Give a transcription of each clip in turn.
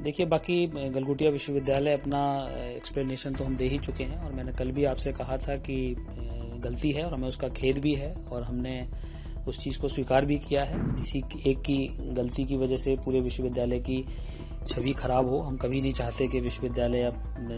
देखिए, बाकी गलगोटिया विश्वविद्यालय अपना एक्सप्लेनेशन तो हम दे ही चुके हैं और मैंने कल भी आपसे कहा था कि गलती है और हमें उसका खेद भी है और हमने उस चीज़ को स्वीकार भी किया है। किसी एक की गलती की वजह से पूरे विश्वविद्यालय की छवि खराब हो, हम कभी नहीं चाहते कि विश्वविद्यालय या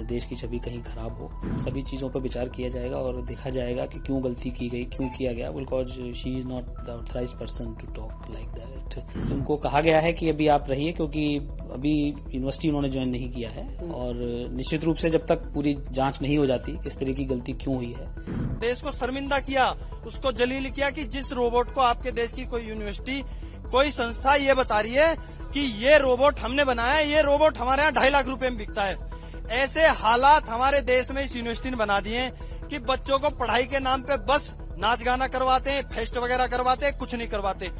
देश की छवि कहीं खराब हो। सभी चीज़ों पर विचार किया जाएगा और देखा जाएगा कि क्यों गलती की गई, क्यों किया गया। Because she is not the authorised person to talk like that. उनको कहा गया है कि अभी आप रहिए, क्योंकि अभी यूनिवर्सिटी उन्होंने ज्वाइन नहीं किया है और निश्चित रूप से जब तक पूरी जांच नहीं हो जाती इस तरह की गलती क्यों हुई है। देश को शर्मिंदा किया, उसको जलील किया कि जिस रोबोट को आपके देश की कोई यूनिवर्सिटी, कोई संस्था ये बता रही है कि ये रोबोट हमने बनाया है, ये रोबोट हमारे यहाँ 2.5 लाख रुपए में बिकता है। ऐसे हालात हमारे देश में इस यूनिवर्सिटी ने बना दिए कि बच्चों को पढ़ाई के नाम पे बस नाच गाना करवाते हैं, फेस्ट वगैरह करवाते हैं, कुछ नहीं करवाते।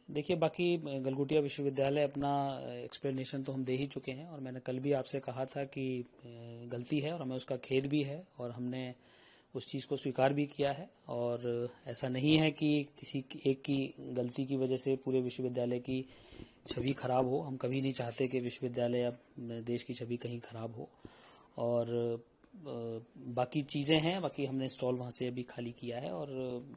देखिए, बाकी गलगोटिया विश्वविद्यालय अपना एक्सप्लेनेशन तो हम दे ही चुके हैं और मैंने कल भी आपसे कहा था कि गलती है और हमें उसका खेद भी है और हमने उस चीज़ को स्वीकार भी किया है। और ऐसा नहीं है कि किसी एक की गलती की वजह से पूरे विश्वविद्यालय की छवि खराब हो, हम कभी नहीं चाहते कि विश्वविद्यालय या देश की छवि कहीं खराब हो। और बाकी चीज़ें हैं, बाकी हमने स्टॉल वहाँ से अभी खाली किया है और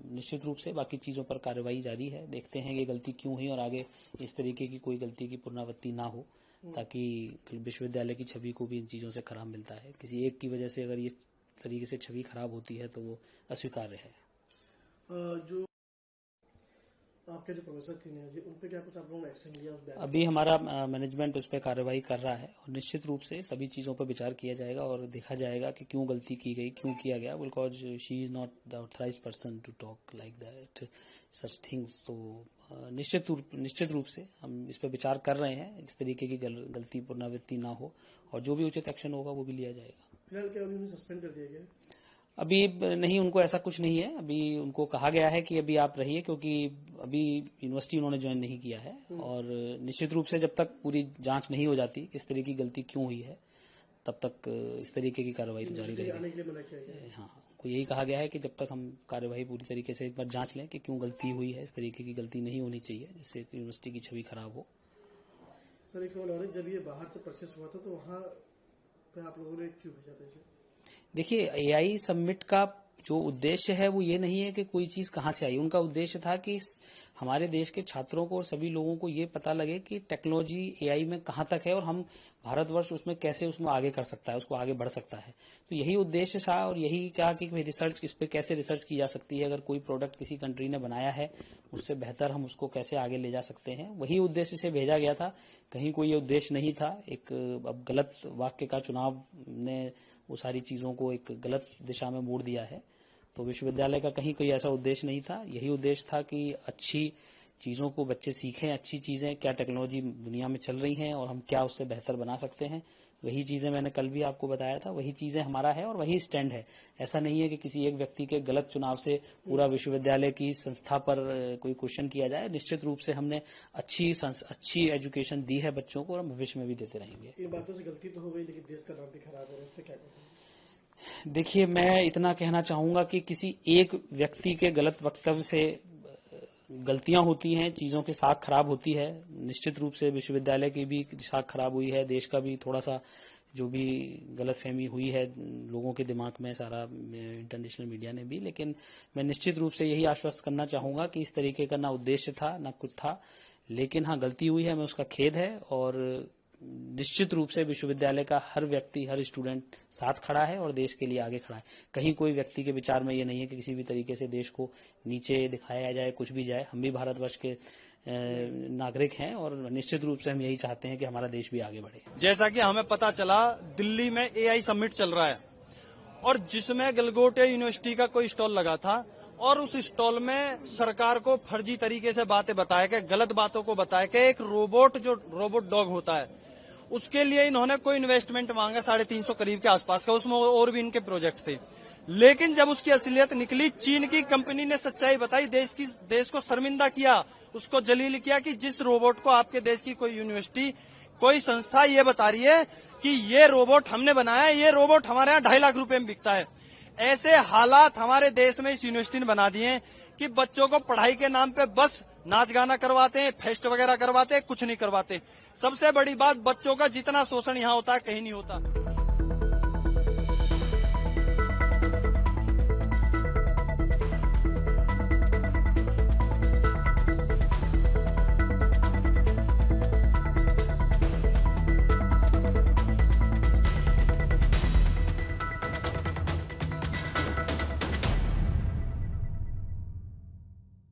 निश्चित रूप से बाकी चीज़ों पर कार्रवाई जारी है। देखते हैं ये गलती क्यों हुई और आगे इस तरीके की कोई गलती की पुनरावृत्ति ना हो, ताकि विश्वविद्यालय की छवि को भी इन चीज़ों से खराब मिलता है। किसी एक की वजह से अगर ये तरीके से छवि खराब होती है तो वो अस्वीकार्य है। जो आपके जो प्रोफेसर थे जी, उन पे क्या कुछ आप लोगों ने एक्शन लिया? अभी हमारा मैनेजमेंट उस पर कार्रवाई कर रहा है और निश्चित रूप से सभी चीज़ों पर विचार किया जाएगा और देखा जाएगा कि क्यों गलती की गई, क्यों किया गया। Because she is not the authorised person to talk like that such things. तो निश्चित रूप से हम इस पर विचार कर रहे हैं, इस तरीके की गलती पुनरावृत्ति ना हो और जो भी उचित एक्शन होगा वो भी लिया जाएगा। फिलहाल क्या उन्हें सस्पेंड कर दिया गया? अभी नहीं, उनको ऐसा कुछ नहीं है। अभी उनको कहा गया है कि अभी आप रहिए, क्योंकि अभी यूनिवर्सिटी उन्होंने ज्वाइन नहीं किया है और निश्चित रूप से जब तक पूरी जांच नहीं हो जाती इस तरह की गलती क्यों हुई है तब तक इस तरीके की कार्रवाई तो जारी रहेगी। हाँ, को यही कहा गया है कि जब तक हम कार्रवाई पूरी तरीके से एक बार जांच लें कि क्यों गलती हुई है, इस तरीके की गलती नहीं होनी चाहिए जिससे यूनिवर्सिटी की छवि खराब हो। सर, एक सवाल और है, जब ये बाहर से परचेस हुआ था तो वहाँ पे आप लोगों ने क्यों भेजा था इसे? देखिए, एआई समिट का जो उद्देश्य है वो ये नहीं है कि कोई चीज कहाँ से आई। उनका उद्देश्य था कि हमारे देश के छात्रों को और सभी लोगों को ये पता लगे कि टेक्नोलॉजी एआई में कहाँ तक है और हम भारतवर्ष उसमें कैसे उसमें आगे कर सकता है, उसको आगे बढ़ सकता है। तो यही उद्देश्य था और यही कहा कि रिसर्च इस पे कैसे रिसर्च की जा सकती है, अगर कोई प्रोडक्ट किसी कंट्री ने बनाया है उससे बेहतर हम उसको कैसे आगे ले जा सकते हैं, वही उद्देश्य से भेजा गया था। कहीं कोई ये उद्देश्य नहीं था। एक अब गलत वाक्य का चुनाव ने वो सारी चीजों को एक गलत दिशा में मोड़ दिया है। तो विश्वविद्यालय का कहीं कोई ऐसा उद्देश्य नहीं था। यही उद्देश्य था कि अच्छी चीजों को बच्चे सीखें, अच्छी चीजें क्या टेक्नोलॉजी दुनिया में चल रही हैं और हम क्या उससे बेहतर बना सकते हैं। वही चीजें मैंने कल भी आपको बताया था, वही चीजें हमारा है और वही स्टैंड है। ऐसा नहीं है कि किसी एक व्यक्ति के गलत चुनाव से पूरा विश्वविद्यालय की संस्था पर कोई क्वेश्चन किया जाए। निश्चित रूप से हमने अच्छी एजुकेशन दी है बच्चों को और भविष्य में भी देते रहेंगे। इन बातों से गलती तो हो गई, लेकिन देश का नाम भी खराब हो रहा है, उस पर क्या कहेंगे? देखिए, मैं इतना कहना चाहूंगा कि किसी एक व्यक्ति के गलत वक्तव्य से गलतियां होती हैं, चीजों की साख खराब होती है। निश्चित रूप से विश्वविद्यालय की भी साख खराब हुई है, देश का भी थोड़ा सा जो भी गलतफहमी हुई है लोगों के दिमाग में, सारा इंटरनेशनल मीडिया ने भी। लेकिन मैं निश्चित रूप से यही आश्वस्त करना चाहूंगा कि इस तरीके का ना उद्देश्य था ना कुछ था, लेकिन हाँ गलती हुई है, मैं उसका खेद है। और निश्चित रूप से विश्वविद्यालय का हर व्यक्ति, हर स्टूडेंट साथ खड़ा है और देश के लिए आगे खड़ा है। कहीं कोई व्यक्ति के विचार में ये नहीं है कि किसी भी तरीके से देश को नीचे दिखाया जाए, कुछ भी जाए। हम भी भारतवर्ष के नागरिक हैं और निश्चित रूप से हम यही चाहते हैं कि हमारा देश भी आगे बढ़े। जैसा कि हमें पता चला, दिल्ली में एआई समिट चल रहा है और जिसमें गलगोटिया यूनिवर्सिटी का कोई स्टॉल लगा था और उस स्टॉल में सरकार को फर्जी तरीके से बातें बताया गए, गलत बातों को बताया कि एक रोबोट जो रोबोट डॉग होता है उसके लिए इन्होंने कोई इन्वेस्टमेंट मांगा 350 करीब के आसपास का, उसमें और भी इनके प्रोजेक्ट थे। लेकिन जब उसकी असलियत निकली, चीन की कंपनी ने सच्चाई बताई, देश को शर्मिंदा किया, उसको जलील किया कि जिस रोबोट को आपके देश की कोई यूनिवर्सिटी, कोई संस्था ये बता रही है कि ये रोबोट हमने बनाया है, ये रोबोट हमारे यहाँ 2.5 लाख रुपए में बिकता है। ऐसे हालात हमारे देश में इस यूनिवर्सिटी ने बना दिए हैं कि बच्चों को पढ़ाई के नाम पे बस नाच गाना करवाते हैं, फेस्ट वगैरह करवाते हैं, कुछ नहीं करवाते। सबसे बड़ी बात, बच्चों का जितना शोषण यहाँ होता है कहीं नहीं होता।